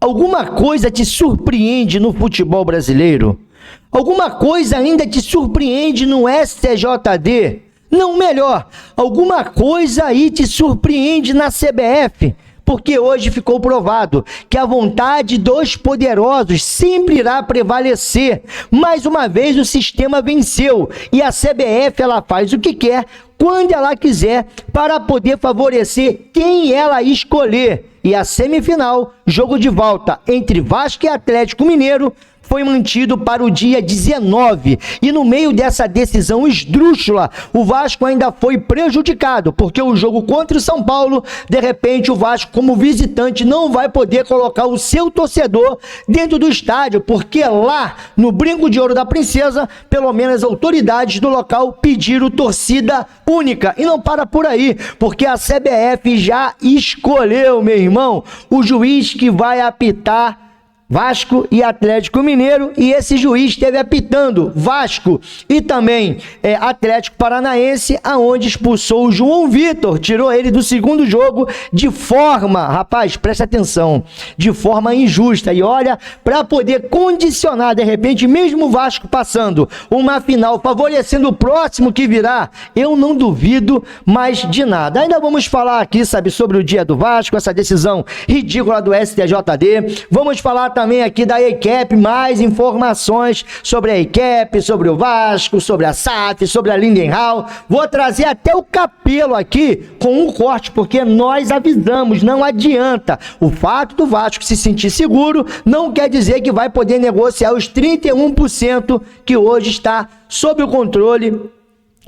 alguma coisa te surpreende no futebol brasileiro? Alguma coisa ainda te surpreende no STJD? Não, melhor, alguma coisa aí te surpreende na CBF? Porque hoje ficou provado que a vontade dos poderosos sempre irá prevalecer. Mais uma vez o sistema venceu e a CBF ela faz o que quer, quando ela quiser, para poder favorecer quem ela escolher. E a semifinal, jogo de volta entre Vasco e Atlético Mineiro, foi mantido para o dia 19, e no meio dessa decisão esdrúxula, o Vasco ainda foi prejudicado, porque o jogo contra o São Paulo, de repente o Vasco como visitante não vai poder colocar o seu torcedor dentro do estádio, porque lá no Brinco de Ouro da Princesa, pelo menos as autoridades do local pediram torcida única, e não para por aí, porque a CBF já escolheu, meu irmão, o juiz que vai apitar Vasco e Atlético Mineiro, e esse juiz esteve apitando Vasco e também Atlético Paranaense, aonde expulsou o João Vitor, tirou ele do segundo jogo de forma, rapaz, presta atenção, de forma injusta. E olha, para poder condicionar, de repente, mesmo o Vasco passando uma final, favorecendo o próximo que virá, eu não duvido mais de nada. Ainda vamos falar aqui, sabe, sobre o dia do Vasco, essa decisão ridícula do STJD, vamos falar também aqui da EQEP, mais informações sobre a EQEP, sobre o Vasco, sobre a SAF, sobre a Lindenhall. Vou trazer até o Capelo aqui com um corte, porque nós avisamos, não adianta. O fato do Vasco se sentir seguro não quer dizer que vai poder negociar os 31% que hoje está sob o controle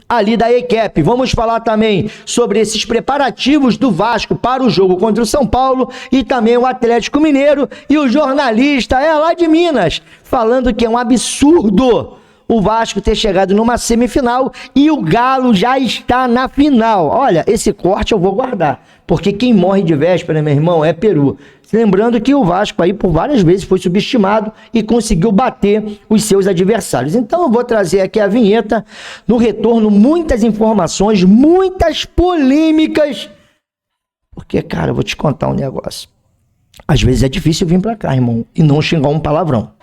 ali da EQEP. Vamos falar também sobre esses preparativos do Vasco para o jogo contra o São Paulo e também o Atlético Mineiro, e o jornalista lá de Minas falando que é um absurdo o Vasco ter chegado numa semifinal e o Galo já está na final. Olha, esse corte eu vou guardar, porque quem morre de véspera, meu irmão, é Peru. Lembrando que o Vasco aí por várias vezes foi subestimado e conseguiu bater os seus adversários. Então eu vou trazer aqui a vinheta, no retorno muitas informações, muitas polêmicas, porque, cara, eu vou te contar um negócio. Às vezes é difícil vir pra cá, irmão, e não xingar um palavrão.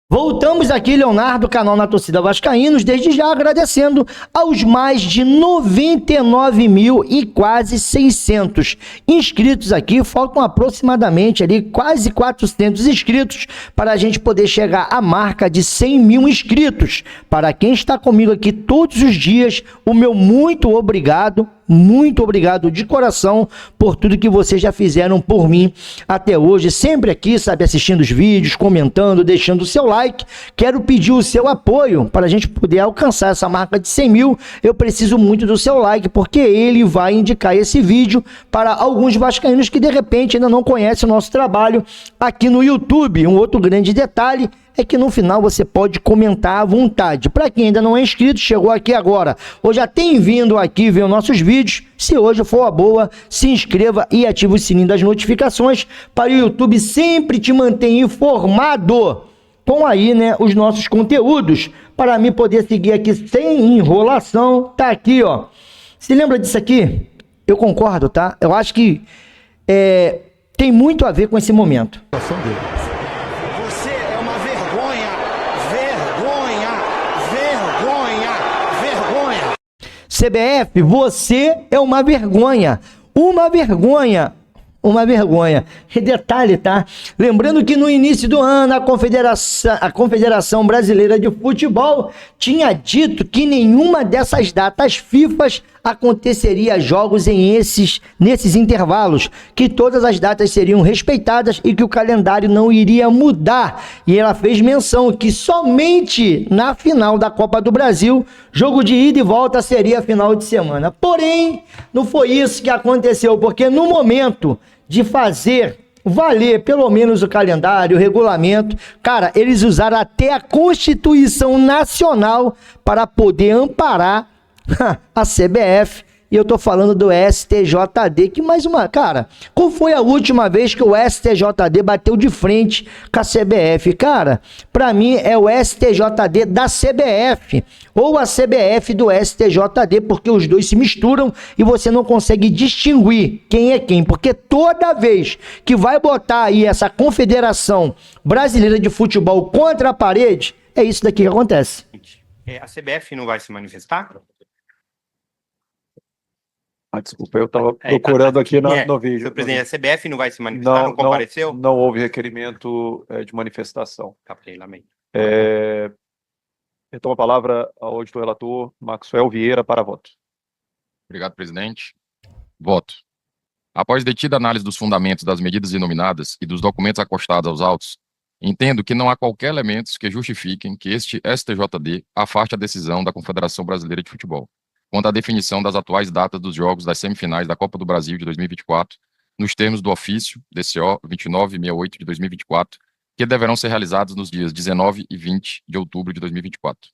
Voltamos aqui, Leonardo, canal Na Torcida Vascaínos, desde já agradecendo aos mais de 99 mil e quase 600 inscritos aqui. Faltam aproximadamente ali quase 400 inscritos para a gente poder chegar à marca de 100 mil inscritos. Para quem está comigo aqui todos os dias, o meu muito obrigado de coração por tudo que vocês já fizeram por mim até hoje, sempre aqui, sabe, assistindo os vídeos, comentando, deixando o seu like. Quero pedir o seu apoio para a gente poder alcançar essa marca de 100 mil. Eu preciso muito do seu like, porque ele vai indicar esse vídeo para alguns vascaínos que de repente ainda não conhecem o nosso trabalho aqui no YouTube. Um outro grande detalhe é que no final você pode comentar à vontade. Para quem ainda não é inscrito, chegou aqui agora, ou já tem vindo aqui ver os nossos vídeos, se hoje for a boa, se inscreva e ative o sininho das notificações para o YouTube sempre te manter informado com aí, né, os nossos conteúdos, para mim poder seguir aqui sem enrolação. Tá aqui, ó. Se lembra disso aqui? Eu concordo, tá? Eu acho que tem muito a ver com esse momento. CBF, você é uma vergonha, uma vergonha. E detalhe, tá? Lembrando que no início do ano a Confederação Brasileira de Futebol tinha dito que nenhuma dessas datas FIFA aconteceria jogos nesses intervalos, que todas as datas seriam respeitadas e que o calendário não iria mudar. E ela fez menção que somente na final da Copa do Brasil, jogo de ida e volta seria final de semana. Porém, não foi isso que aconteceu, porque no momento de fazer valer pelo menos o calendário, o regulamento. Cara, eles usaram até a Constituição Nacional para poder amparar a CBF. E eu tô falando do STJD, que mais uma... Cara, qual foi a última vez que o STJD bateu de frente com a CBF? Cara, pra mim é o STJD da CBF, ou a CBF do STJD, porque os dois se misturam e você não consegue distinguir quem é quem. Porque toda vez que vai botar aí essa Confederação Brasileira de Futebol contra a parede, é isso daqui que acontece. A CBF não vai se manifestar? Desculpa, eu estava procurando aqui no vídeo. Senhor presidente, a CBF não vai se manifestar, não compareceu? Não houve requerimento de manifestação. Lamento. Então a palavra ao auditor relator, Maxwell Vieira, para voto. Obrigado, presidente. Voto. Após detida análise dos fundamentos das medidas inominadas e dos documentos acostados aos autos, entendo que não há qualquer elementos que justifiquem que este STJD afaste a decisão da Confederação Brasileira de Futebol quanto à definição das atuais datas dos jogos das semifinais da Copa do Brasil de 2024, nos termos do ofício DCO 2968 de 2024, que deverão ser realizados nos dias 19 e 20 de outubro de 2024.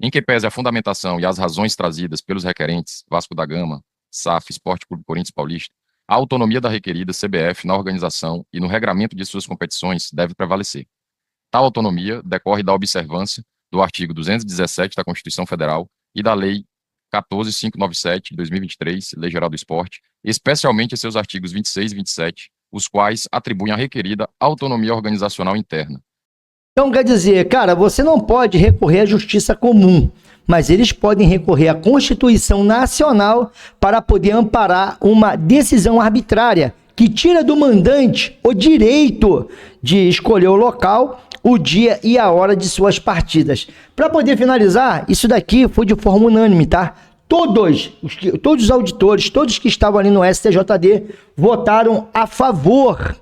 Em que pese a fundamentação e as razões trazidas pelos requerentes Vasco da Gama, SAF, Esporte Clube Corinthians Paulista, a autonomia da requerida CBF na organização e no regramento de suas competições deve prevalecer. Tal autonomia decorre da observância do artigo 217 da Constituição Federal e da Lei 14.597 de 2023, Lei Geral do Esporte, especialmente em seus artigos 26 e 27, os quais atribuem à requerida autonomia organizacional interna. Então quer dizer, cara, você não pode recorrer à justiça comum, mas eles podem recorrer à Constituição Nacional para poder amparar uma decisão arbitrária que tira do mandante o direito de escolher o local, o dia e a hora de suas partidas. Para poder finalizar, isso daqui foi de forma unânime, tá? Todos os auditores, todos que estavam ali no STJD, votaram a favor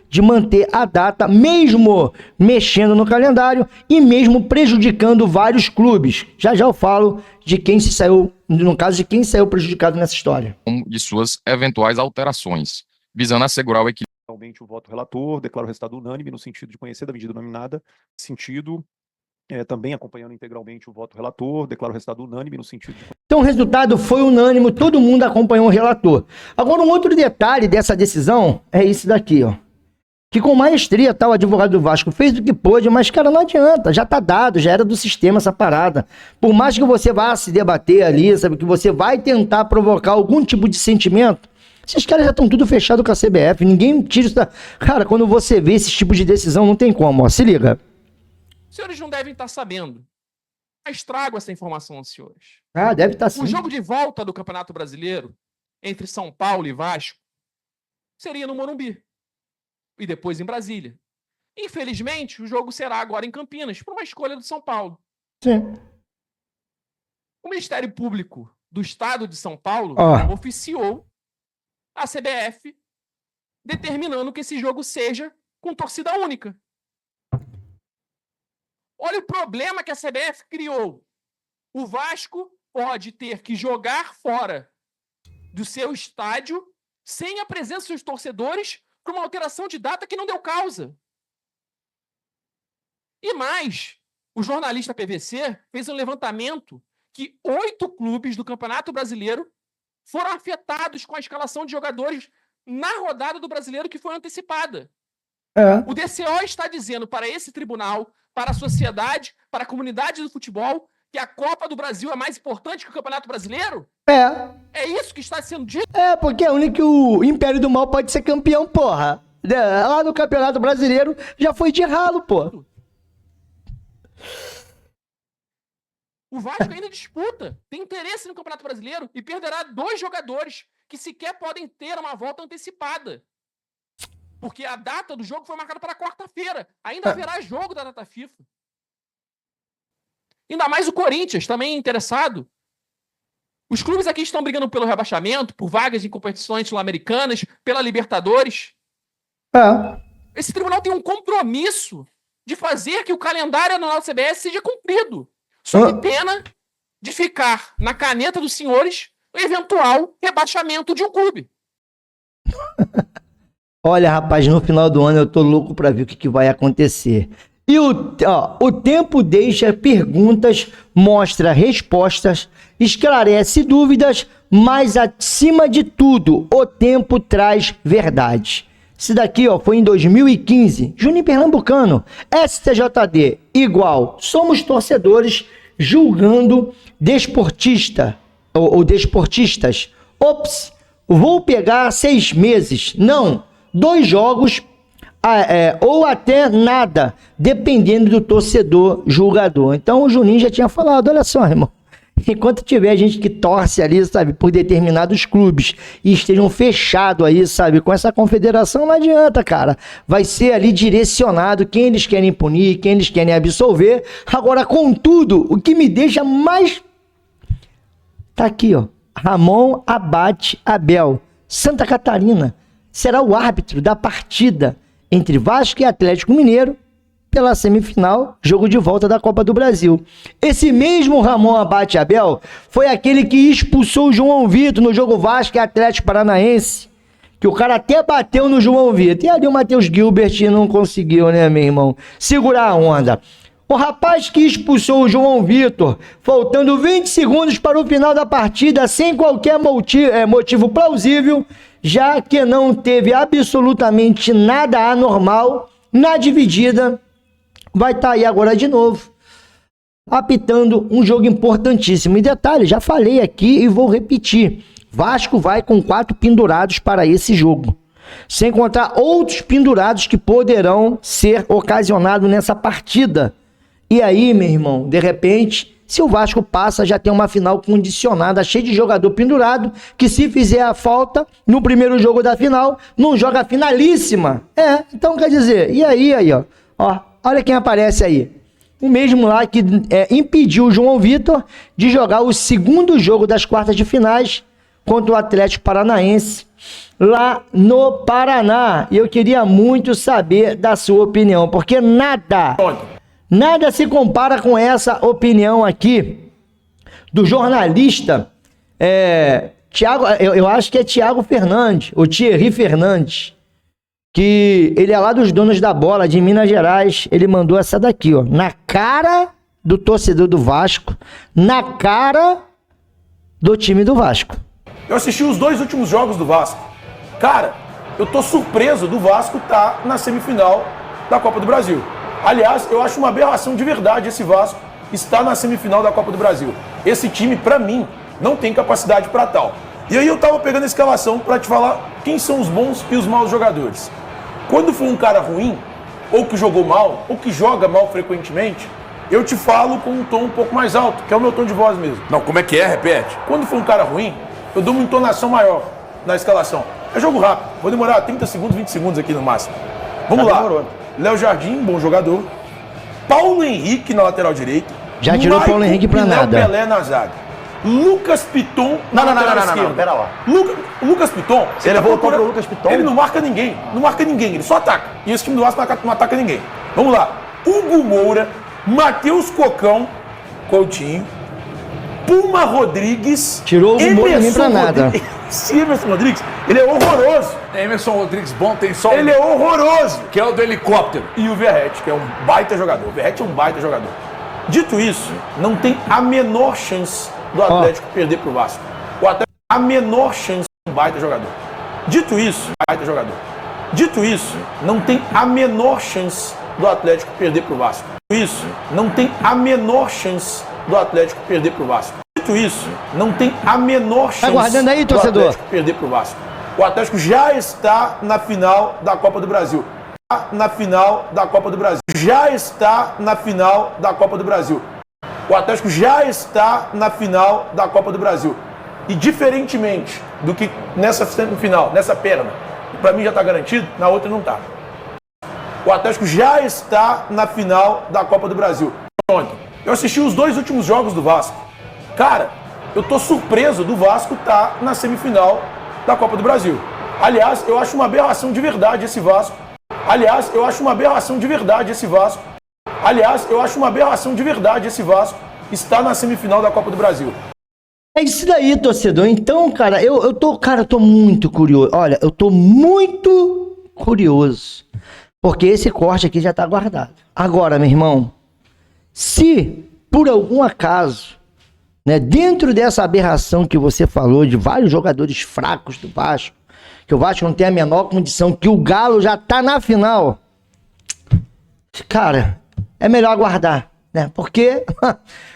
de manter a data, mesmo mexendo no calendário e mesmo prejudicando vários clubes. Já eu falo de quem se saiu, no caso de quem saiu prejudicado nessa história. De suas eventuais alterações, visando assegurar o equilíbrio. Realmente o voto relator, declaro o resultado unânime no sentido de conhecer da medida nominada, sentido, também acompanhando integralmente o voto relator, declaro o resultado unânime no sentido de... Então o resultado foi unânime, todo mundo acompanhou o relator. Agora um outro detalhe dessa decisão é esse daqui, ó. Que com maestria, o advogado do Vasco fez o que pôde, mas, cara, não adianta, já tá dado, já era do sistema essa parada. Por mais que você vá se debater ali, sabe, que você vai tentar provocar algum tipo de sentimento, esses caras já estão tudo fechado com a CBF, ninguém tira isso da... Cara, quando você vê esse tipo de decisão, não tem como, ó, se liga. Os senhores não devem estar sabendo, mas trago essa informação aos senhores. Ah, deve estar sim. O jogo de volta do Campeonato Brasileiro, entre São Paulo e Vasco, seria no Morumbi. E depois em Brasília. Infelizmente, o jogo será agora em Campinas, por uma escolha do São Paulo. Sim. O Ministério Público do Estado de São Paulo oficiou a CBF determinando que esse jogo seja com torcida única. Olha o problema que a CBF criou. O Vasco pode ter que jogar fora do seu estádio sem a presença dos seus torcedores por uma alteração de data que não deu causa. E mais, o jornalista PVC fez um levantamento que 8 clubes do Campeonato Brasileiro foram afetados com a escalação de jogadores na rodada do Brasileiro que foi antecipada. O DCO está dizendo para esse tribunal, para a sociedade, para a comunidade do futebol, que a Copa do Brasil é mais importante que o Campeonato Brasileiro? É isso que está sendo dito? Porque é único que o Império do Mal pode ser campeão, porra. Lá no Campeonato Brasileiro já foi de ralo, pô. O Vasco ainda disputa, tem interesse no Campeonato Brasileiro e perderá 2 jogadores que sequer podem ter uma volta antecipada. Porque a data do jogo foi marcada para quarta-feira. Ainda haverá jogo da data FIFA. Ainda mais o Corinthians, também interessado. Os clubes aqui estão brigando pelo rebaixamento, por vagas em competições sul-americanas, pela Libertadores. Esse tribunal tem um compromisso de fazer que o calendário anual da CBS seja cumprido, sob pena de ficar na caneta dos senhores o eventual rebaixamento de um clube. Olha, rapaz, no final do ano eu tô louco pra ver o que vai acontecer. E o tempo deixa perguntas, mostra respostas, esclarece dúvidas, mas acima de tudo, o tempo traz verdade. Esse daqui, foi em 2015, Juninho Pernambucano, STJD, igual, somos torcedores julgando desportista, ou desportistas. Ops, vou pegar 6 meses, não, 2 jogos, ou até nada, dependendo do torcedor julgador. Então o Juninho já tinha falado, olha só, irmão, enquanto tiver gente que torce ali, sabe, por determinados clubes e estejam fechados aí, sabe, com essa confederação, não adianta, cara. Vai ser ali direcionado quem eles querem punir, quem eles querem absolver. Agora, contudo, o que me deixa mais... Tá aqui, Ramon Abate Abel, Santa Catarina, será o árbitro da partida entre Vasco e Atlético Mineiro pela semifinal, jogo de volta da Copa do Brasil. Esse mesmo Ramon Abate Abel foi aquele que expulsou o João Vitor no jogo Vasco e Atlético Paranaense, que o cara até bateu no João Vitor. E ali o Matheus Gilbert não conseguiu, né, meu irmão, segurar a onda. O rapaz que expulsou o João Vitor, faltando 20 segundos para o final da partida, sem qualquer motivo plausível, já que não teve absolutamente nada anormal na dividida, vai estar aí agora de novo, apitando um jogo importantíssimo. E detalhe, já falei aqui e vou repetir, Vasco vai com 4 pendurados para esse jogo, sem contar outros pendurados que poderão ser ocasionados nessa partida. E aí, meu irmão, de repente, se o Vasco passa, já tem uma final condicionada, cheia de jogador pendurado, que se fizer a falta no primeiro jogo da final, não joga a finalíssima. Então quer dizer, e aí, olha quem aparece aí. O mesmo lá que impediu o João Vitor de jogar o segundo jogo das quartas de finais contra o Atlético Paranaense, lá no Paraná. E eu queria muito saber da sua opinião, porque nada se compara com essa opinião aqui do jornalista Thiago, eu acho que é Thiago Fernandes, ou Thierry Fernandes, que ele é lá dos donos da bola, de Minas Gerais. Ele mandou essa daqui, na cara do torcedor do Vasco, na cara do time do Vasco. Eu assisti os 2 últimos jogos do Vasco. Cara, eu tô surpreso do Vasco estar na semifinal da Copa do Brasil. Aliás, eu acho uma aberração de verdade esse Vasco estar na semifinal da Copa do Brasil. Esse time, pra mim, não tem capacidade pra tal. E aí eu tava pegando a escalação pra te falar quem são os bons e os maus jogadores. Quando for um cara ruim, ou que jogou mal, ou que joga mal frequentemente, eu te falo com um tom um pouco mais alto, que é o meu tom de voz mesmo. Não, como é que é? Repete. Quando for um cara ruim, eu dou uma entonação maior na escalação. É jogo rápido, vou demorar 30 segundos, 20 segundos aqui no máximo. Vamos lá. Demorou. Léo Jardim, bom jogador. Paulo Henrique na lateral direita. Já tirou o Paulo Henrique pra nada. Pelé na zaga. Lucas Piton na lateral esquerda. Não, pera lá. Lucas Piton. Ele voltou pro Lucas Piton? Ele não marca ninguém. Não marca ninguém. Ele só ataca. E esse time do Vasco não ataca ninguém. Vamos lá. Hugo Moura, Matheus Cocão, Coutinho, Puma Rodrigues. Tirou o Hugo Moura nem pra nada. Esse Emerson Rodrigues, ele é horroroso. Emerson Rodrigues bom, tem só Ele é horroroso. que é o do helicóptero. E o Verratti, que é um baita jogador. O Verratti é um baita jogador. Dito isso, não tem a menor chance do Atlético perder pro Vasco. O Atlético a menor chance um baita jogador. Dito isso, baita jogador. Dito isso, não tem a menor chance do Atlético perder pro Vasco. Dito isso, não tem a menor chance do Atlético perder pro Vasco. Dito isso, não tem a menor chance tá guardando aí, torcedor? do Atlético perder pro Vasco. O Atlético já está na final da Copa do Brasil. Na final da Copa do Brasil. Já está na final da Copa do Brasil. O Atlético já está na final da Copa do Brasil. E diferentemente do que nessa semifinal, nessa perna, para mim já está garantido, na outra não está. O Atlético já está na final da Copa do Brasil. Ontem, eu assisti os 2 últimos jogos do Vasco. Cara, eu tô surpreso do Vasco estar na semifinal da Copa do Brasil. Aliás, eu acho uma aberração de verdade esse Vasco. Está na semifinal da Copa do Brasil. É isso daí, torcedor. Então, cara, eu tô muito curioso. Olha, eu tô muito curioso, porque esse corte aqui já está guardado. Agora, meu irmão, se por algum acaso, né, dentro dessa aberração que você falou de vários jogadores fracos do Vasco, que o Vasco não tem a menor condição, que o Galo já tá na final, cara, é melhor aguardar, né? Porque,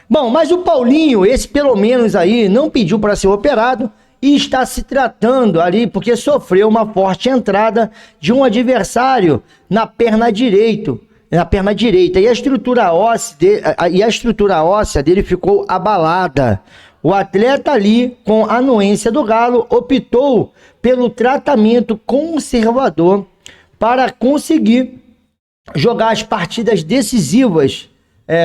bom, mas o Paulinho, esse pelo menos aí, não pediu para ser operado e está se tratando ali, porque sofreu uma forte entrada de um adversário na perna direita. E a estrutura óssea dele ficou abalada. O atleta ali, com a anuência do Galo, optou pelo tratamento conservador para conseguir jogar as partidas decisivas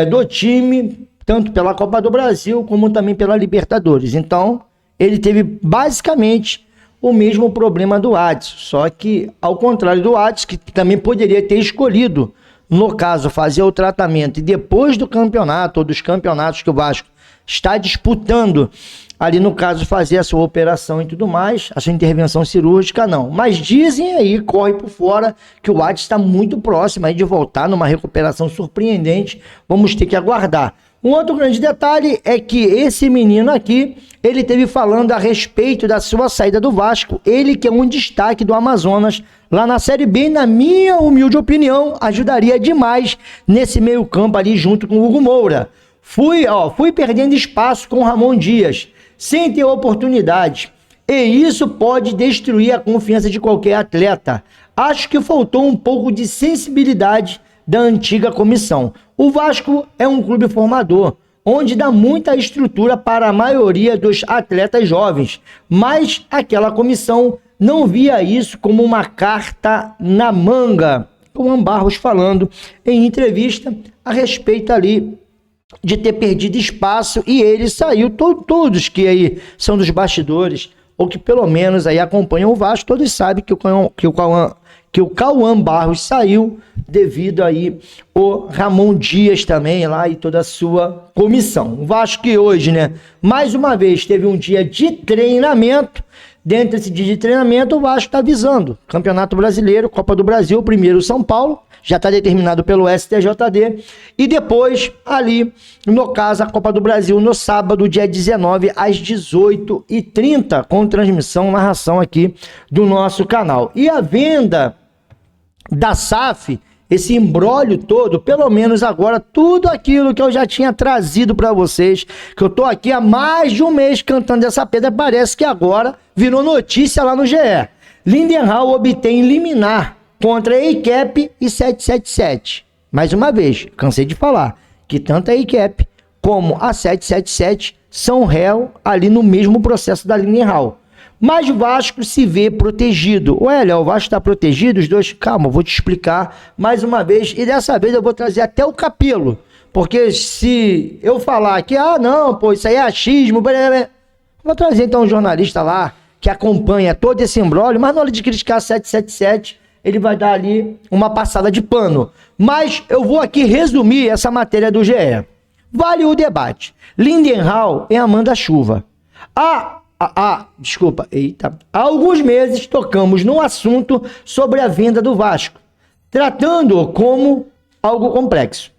do time, tanto pela Copa do Brasil como também pela Libertadores. Então, ele teve basicamente o mesmo problema do Adson, só que ao contrário do Adson, que também poderia ter escolhido, no caso, fazer o tratamento e depois do campeonato, ou dos campeonatos que o Vasco está disputando, ali no caso, fazer a sua operação e tudo mais, a sua intervenção cirúrgica, não. Mas dizem aí, corre por fora, que o Adson está muito próximo aí de voltar numa recuperação surpreendente. Vamos ter que aguardar. Um outro grande detalhe é que esse menino aqui, ele teve falando a respeito da sua saída do Vasco. Ele que é um destaque do Amazonas lá na Série B, na minha humilde opinião, ajudaria demais nesse meio campo ali junto com o Hugo Moura. Fui perdendo espaço com o Ramon Dias, sem ter oportunidade. E isso pode destruir a confiança de qualquer atleta. Acho que faltou um pouco de sensibilidade da antiga comissão. O Vasco é um clube formador, onde dá muita estrutura para a maioria dos atletas jovens, mas aquela comissão não via isso como uma carta na manga. O Cauã Barros falando em entrevista a respeito ali de ter perdido espaço, e ele saiu, todos que aí são dos bastidores, ou que pelo menos aí acompanham o Vasco, todos sabem que o Cauã Barros saiu devido aí o Ramon Dias também lá e toda a sua comissão. O Vasco que hoje, né, mais uma vez teve um dia de treinamento. Dentro desse dia de treinamento, o Vasco está visando Campeonato Brasileiro, Copa do Brasil, primeiro São Paulo, já está determinado pelo STJD, e depois ali, no caso, a Copa do Brasil no sábado, dia 19, às 18h30, com transmissão, narração aqui do nosso canal. E a venda da SAF, esse imbróglio todo, pelo menos agora, tudo aquilo que eu já tinha trazido para vocês, que eu tô aqui há mais de um mês cantando essa pedra, parece que agora virou notícia lá no GE. Lindenhall obtém liminar contra a EICAP e 777. Mais uma vez, cansei de falar que tanto a EICAP como a 777 são réu ali no mesmo processo da Lindenhall. Mas o Vasco se vê protegido. Ué, Léo, o Vasco está protegido? Os dois? Calma, eu vou te explicar mais uma vez. E dessa vez eu vou trazer até o Capelo. Porque se eu falar que, não, pô, isso aí é achismo, vou trazer então um jornalista lá que acompanha todo esse imbróglio, mas na hora de criticar a 777, ele vai dar ali uma passada de pano. Mas eu vou aqui resumir essa matéria do GE. Vale o debate. Lindenhall é a manda-chuva. Desculpa. Eita. Há alguns meses tocamos no assunto sobre a venda do Vasco, tratando-o como algo complexo.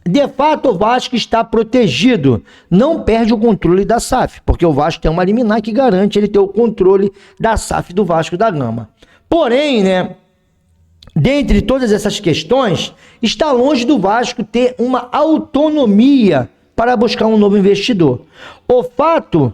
De fato, o Vasco está protegido, não perde o controle da SAF, porque o Vasco tem uma liminar que garante ele ter o controle da SAF do Vasco da Gama. Porém, né, dentre todas essas questões, está longe do Vasco ter uma autonomia para buscar um novo investidor. O fato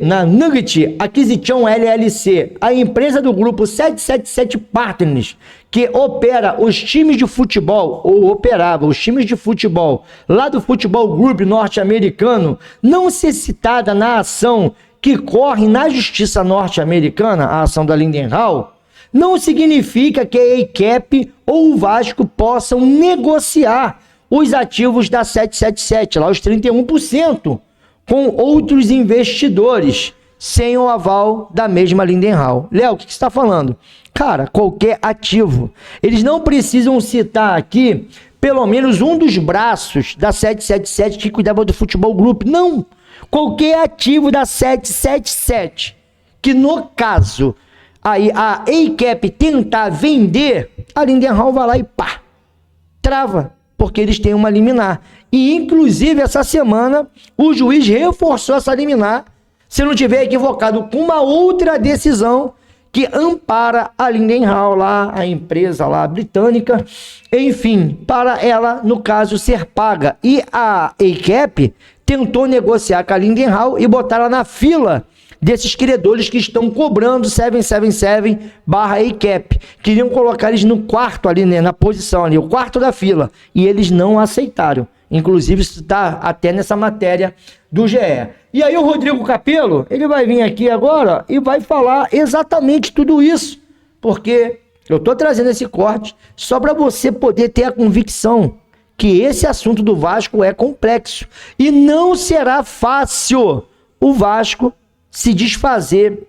na Nugget Aquisition LLC, a empresa do grupo 777 Partners, que opera os times de futebol, ou operava os times de futebol, lá do Futebol Group norte-americano, não ser citada na ação que corre na justiça norte-americana, a ação da Lindenhall, não significa que a EICAP ou o Vasco possam negociar os ativos da 777, lá os 31%, com outros investidores, sem o aval da mesma Lindenhall. Léo, o que você está falando? Cara, qualquer ativo. Eles não precisam citar aqui, pelo menos um dos braços da 777 que cuidava do Futebol Group. Não! Qualquer ativo da 777, que no caso, aí a ACAP tentar vender, a Lindenhall vai lá e pá, trava, porque eles têm uma liminar. E, inclusive, essa semana, o juiz reforçou essa liminar, se não tiver equivocado, com uma outra decisão que ampara a Lindenhall lá, a empresa lá britânica, enfim, para ela, no caso, ser paga. E a ACAP tentou negociar com a Lindenhall e botar ela na fila desses credores que estão cobrando 777/ACAP. Queriam colocar eles no quarto ali, né, na posição ali, o quarto da fila. E eles não aceitaram. Inclusive, isso está até nessa matéria do GE. E aí o Rodrigo Capello, ele vai vir aqui agora e vai falar exatamente tudo isso. Porque eu estou trazendo esse corte só para você poder ter a convicção que esse assunto do Vasco é complexo. E não será fácil o Vasco se desfazer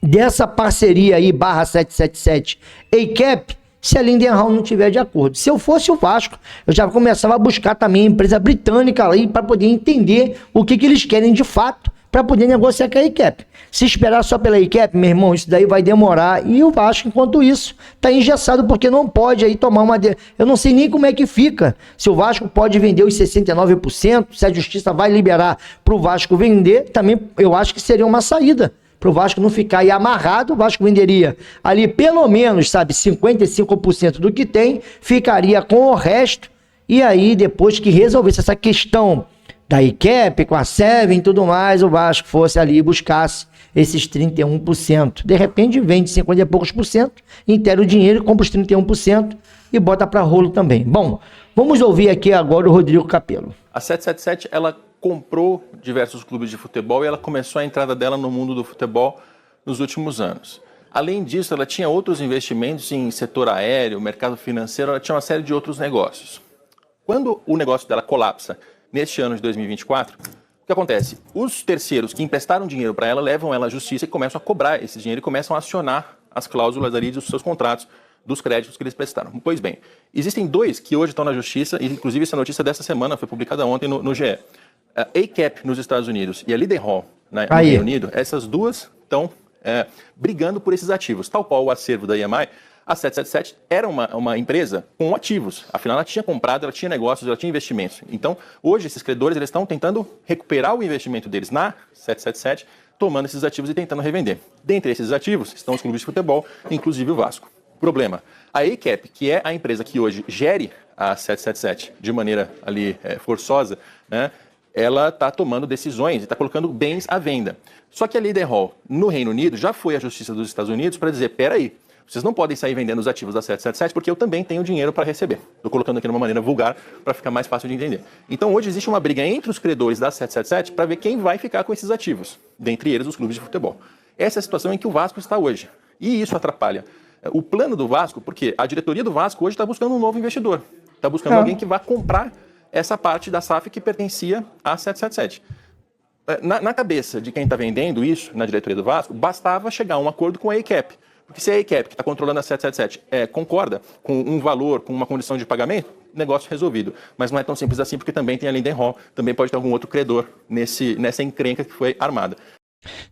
dessa parceria aí, /777 ACAP, se a Lindenhall não tiver de acordo. Se eu fosse o Vasco, eu já começava a buscar também a empresa britânica ali para poder entender o que eles querem de fato para poder negociar com a ACAP. Se esperar só pela ACAP, meu irmão, isso daí vai demorar. E o Vasco, enquanto isso, está engessado porque não pode aí tomar uma... Eu não sei nem como é que fica. Se o Vasco pode vender os 69%, se a justiça vai liberar para o Vasco vender, também eu acho que seria uma saída. Para o Vasco não ficar aí amarrado, o Vasco venderia ali pelo menos, sabe, 55% do que tem, ficaria com o resto, e aí depois que resolvesse essa questão da ACAP, com a Seven e tudo mais, o Vasco fosse ali e buscasse esses 31%. De repente vende 50 e poucos por cento, inteira o dinheiro, compra os 31% e bota para rolo também. Bom, vamos ouvir aqui agora o Rodrigo Capello. A 777, ela comprou diversos clubes de futebol e ela começou a entrada dela no mundo do futebol nos últimos anos. Além disso, ela tinha outros investimentos em setor aéreo, mercado financeiro, ela tinha uma série de outros negócios. Quando o negócio dela colapsa neste ano de 2024, o que acontece? Os terceiros que emprestaram dinheiro para ela levam ela à justiça e começam a cobrar esse dinheiro e começam a acionar as cláusulas ali dos seus contratos, dos créditos que eles prestaram. Pois bem, existem dois que hoje estão na justiça, e inclusive essa notícia dessa semana foi publicada ontem no GE. A ACAP nos Estados Unidos e a Lindenhall no Reino Unido, essas duas estão brigando por esses ativos. Tal qual o acervo da IMI, a 777 era uma empresa com ativos. Afinal, ela tinha comprado, ela tinha negócios, ela tinha investimentos. Então, hoje, esses credores eles estão tentando recuperar o investimento deles na 777, tomando esses ativos e tentando revender. Dentre esses ativos estão os clubes de futebol, inclusive o Vasco. Problema, a ACAP, que é a empresa que hoje gere a 777 de maneira ali forçosa, né? Ela está tomando decisões e está colocando bens à venda. Só que a Lindenhall, no Reino Unido, já foi à Justiça dos Estados Unidos para dizer, peraí, vocês não podem sair vendendo os ativos da 777 porque eu também tenho dinheiro para receber. Estou colocando aqui de uma maneira vulgar para ficar mais fácil de entender. Então hoje existe uma briga entre os credores da 777 para ver quem vai ficar com esses ativos, dentre eles os clubes de futebol. Essa é a situação em que o Vasco está hoje. E isso atrapalha o plano do Vasco, porque a diretoria do Vasco hoje está buscando um novo investidor. Está buscando alguém que vá comprar essa parte da SAF que pertencia à 777. Na cabeça de quem está vendendo isso, na diretoria do Vasco, bastava chegar a um acordo com a ACAP. Porque se a ACAP, que está controlando a 777, concorda com um valor, com uma condição de pagamento, negócio resolvido. Mas não é tão simples assim, porque também tem a Lindenhall, também pode ter algum outro credor nessa encrenca que foi armada.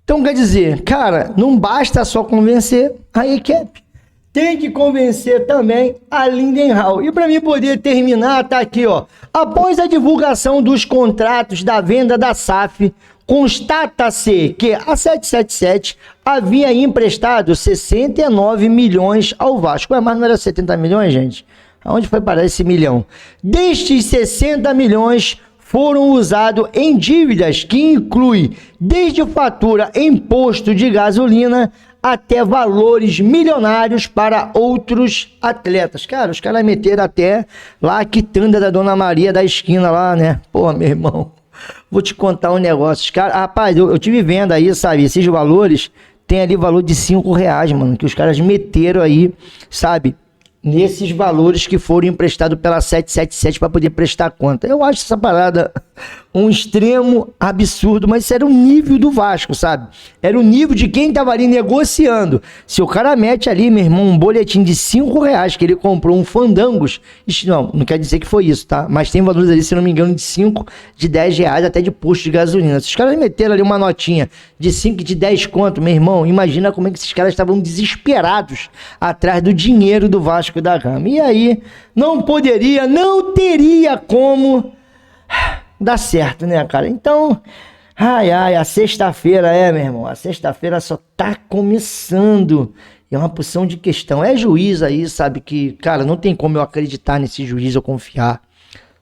Então, quer dizer, cara, não basta só convencer a ACAP. Tem que convencer também a Lindenhall. E para mim poder terminar, tá aqui, ó. Após a divulgação dos contratos da venda da SAF, constata-se que a 777 havia emprestado 69 milhões ao Vasco. Mas não era 70 milhões, gente? Aonde foi parar esse milhão? Destes 60 milhões foram usados em dívidas que inclui desde fatura em posto de gasolina até valores milionários para outros atletas. Cara, os caras meteram até lá a quitanda da Dona Maria da esquina lá, né? Pô, meu irmão, vou te contar um negócio. Os caras, rapaz, eu tive vendo aí, sabe, esses valores, tem ali valor de R$5, mano, que os caras meteram aí, sabe, nesses valores que foram emprestados pela 777 para poder prestar conta. Eu acho essa parada um extremo absurdo, mas isso era o nível do Vasco, sabe? Era o nível de quem tava ali negociando. Se o cara mete ali, meu irmão, um boletim de R$5 que ele comprou um Fandangos, isso não quer dizer que foi isso, tá? Mas tem valores ali, se não me engano, de 5, de R$10, até de posto de gasolina. Se os caras meteram ali uma notinha de 5, de 10 conto, meu irmão, imagina como é que esses caras estavam desesperados atrás do dinheiro do Vasco da Gama. E aí, não teria como dar certo, né, cara? Então, a sexta-feira meu irmão, a sexta-feira só tá começando. É uma porção de questão. É juiz aí, sabe, que, cara, não tem como eu acreditar nesse juiz, eu confiar,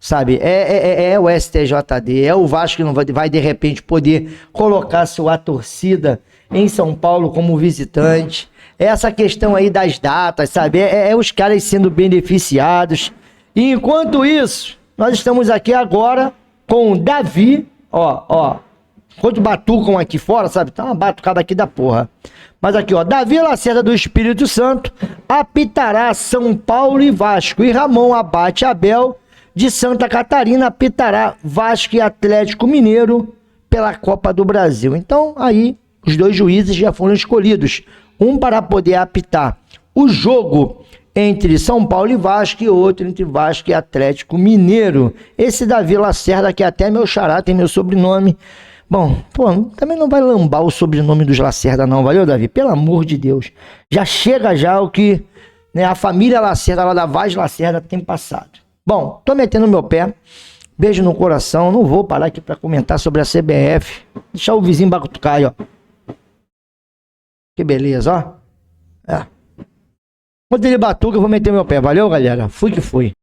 sabe? É o STJD, é o Vasco que não vai de repente poder colocar sua torcida em São Paulo como visitante. É essa questão aí das datas, sabe? É os caras sendo beneficiados. E enquanto isso, nós estamos aqui agora com o Davi, ó. Enquanto batucam aqui fora, sabe? Tá uma batucada aqui da porra. Mas aqui, ó, Davi Lacerda do Espírito Santo apitará São Paulo e Vasco. E Ramon Abate Abel de Santa Catarina apitará Vasco e Atlético Mineiro pela Copa do Brasil. Então, aí, os dois juízes já foram escolhidos. Um para poder apitar o jogo entre São Paulo e Vasco e outro entre Vasco e Atlético Mineiro. Esse Davi Lacerda, que até meu xará, tem meu sobrenome. Bom, também não vai lambar o sobrenome dos Lacerda não, valeu, Davi? Pelo amor de Deus. Já chega já o que, né, a família Lacerda, lá da Vaz Lacerda, tem passado. Bom, tô metendo meu pé. Beijo no coração. Não vou parar aqui para comentar sobre a CBF. Deixar o vizinho batucar aí, ó. Que beleza, ó. Quando ele batuca, eu vou meter meu pé. Valeu, galera? Fui que fui.